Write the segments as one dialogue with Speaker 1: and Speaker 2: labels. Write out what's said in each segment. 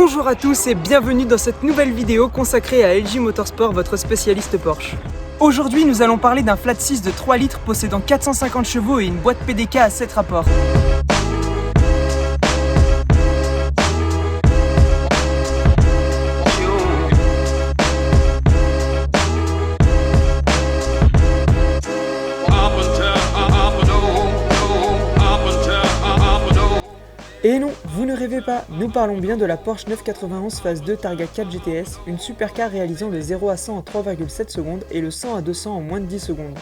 Speaker 1: Bonjour à tous et bienvenue dans cette nouvelle vidéo consacrée à LG Motorsport, votre spécialiste Porsche. Aujourd'hui, nous allons parler d'un flat 6 de 3 litres possédant 450 chevaux et une boîte PDK à 7 rapports. Et non, vous ne rêvez pas, nous parlons bien de la Porsche 991 Phase 2 Targa 4 GTS, une supercar réalisant le 0 à 100 en 3,7 secondes et le 100 à 200 en moins de 10 secondes.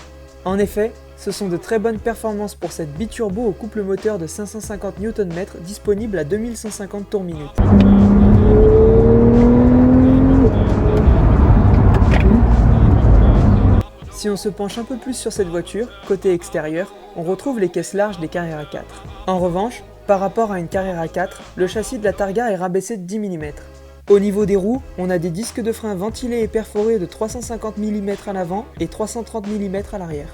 Speaker 1: En effet, ce sont de très bonnes performances pour cette biturbo au couple moteur de 550 Nm disponible à 2150 tours minute. Si on se penche un peu plus sur cette voiture, côté extérieur, on retrouve les caisses larges des Carrera 4. En revanche, par rapport à une Carrera 4, le châssis de la Targa est rabaissé de 10 mm. Au niveau des roues, on a des disques de frein ventilés et perforés de 350 mm à l'avant et 330 mm à l'arrière.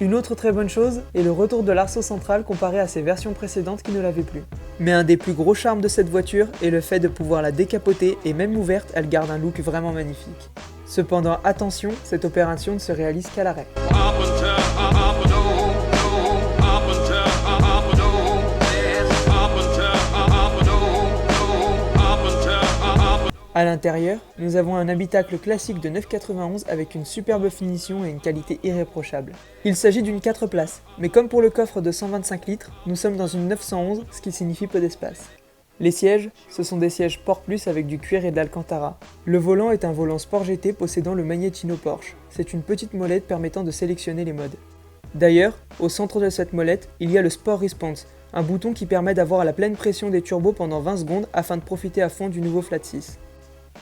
Speaker 1: Une autre très bonne chose est le retour de l'arceau central comparé à ses versions précédentes qui ne l'avaient plus. Mais un des plus gros charmes de cette voiture est le fait de pouvoir la décapoter et même ouverte, elle garde un look vraiment magnifique. Cependant attention, cette opération ne se réalise qu'à l'arrêt. A l'intérieur, nous avons un habitacle classique de 9,91 avec une superbe finition et une qualité irréprochable. Il s'agit d'une 4 places, mais comme pour le coffre de 125 litres, nous sommes dans une 911, ce qui signifie peu d'espace. Les sièges, ce sont des sièges Sport Plus avec du cuir et de l'Alcantara. Le volant est un volant Sport GT possédant le Magnetino Porsche. C'est une petite molette permettant de sélectionner les modes. D'ailleurs, au centre de cette molette, il y a le Sport Response, un bouton qui permet d'avoir la pleine pression des turbos pendant 20 secondes afin de profiter à fond du nouveau Flat 6.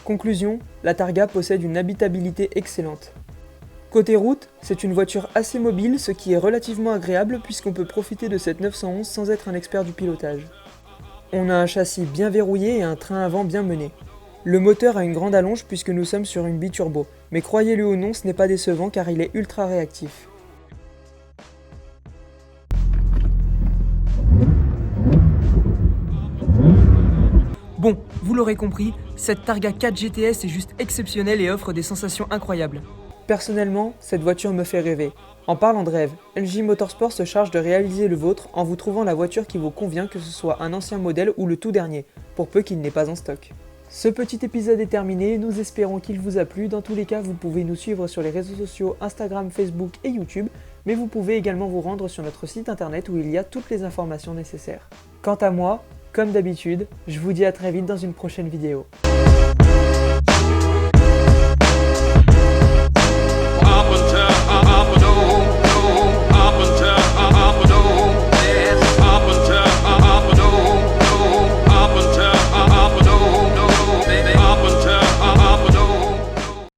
Speaker 1: Conclusion, la Targa possède une habitabilité excellente. Côté route, c'est une voiture assez mobile, ce qui est relativement agréable puisqu'on peut profiter de cette 911 sans être un expert du pilotage. On a un châssis bien verrouillé et un train avant bien mené. Le moteur a une grande allonge puisque nous sommes sur une biturbo, mais croyez-le ou non, ce n'est pas décevant car il est ultra réactif. Bon, vous l'aurez compris, cette Targa 4 GTS est juste exceptionnelle et offre des sensations incroyables. Personnellement, cette voiture me fait rêver. En parlant de rêve, LG Motorsport se charge de réaliser le vôtre en vous trouvant la voiture qui vous convient, que ce soit un ancien modèle ou le tout dernier, pour peu qu'il n'ait pas en stock. Ce petit épisode est terminé, nous espérons qu'il vous a plu. Dans tous les cas, vous pouvez nous suivre sur les réseaux sociaux Instagram, Facebook et YouTube, mais vous pouvez également vous rendre sur notre site internet où il y a toutes les informations nécessaires. Quant à moi, comme d'habitude, je vous dis à très vite dans une prochaine vidéo.